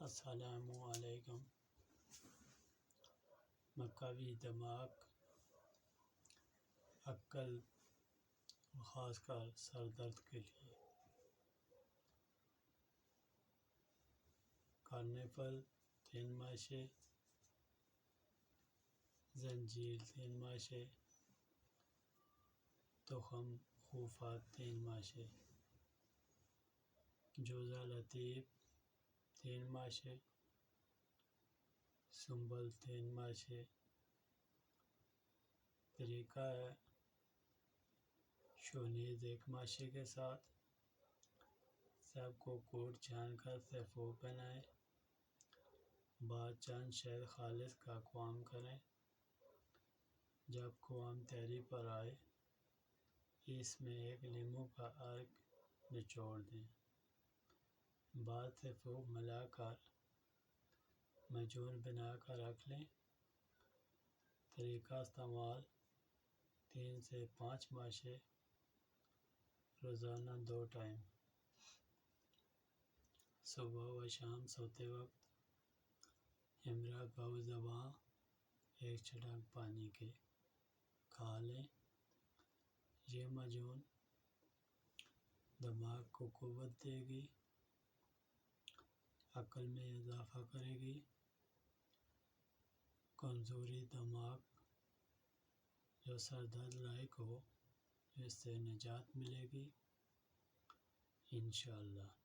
السلام علیکم۔ مقوی دماغ، عقل، خاص کر سر درد کے لیے۔ کارنیفل 3 ماشے، زنجیل 3 ماشے، تخم خوفات 3 ماشے، جوزہ لطیف 3 ماشے، سنبل 3 ماشے۔ طریقہ ہے: شونیز 1 ماشے کے ساتھ سب کو کوٹ چھان کر سیفو پہنائیں، بعد چند شہد خالص کا اقوام کریں۔ جب قوام تیاری پر آئے، اس میں 1 لیموں کا عرق نچوڑ دیں، بعد سیفو ملا کر معجون بنا کر رکھ لیں۔ طریقہ استعمال: 3 سے 5 ماشے، روزانہ 2 ٹائم، صبح و شام سوتے وقت، ہمراہ گو زبان 1 چٹک پانی کے۔ کھا لیں۔ یہ معجون دماغ کو قوت دے گی، عقل میں اضافہ کرے گی، کمزوری دماغ جو سر درد لاحق ہو اس سے نجات ملے گی انشاءاللہ۔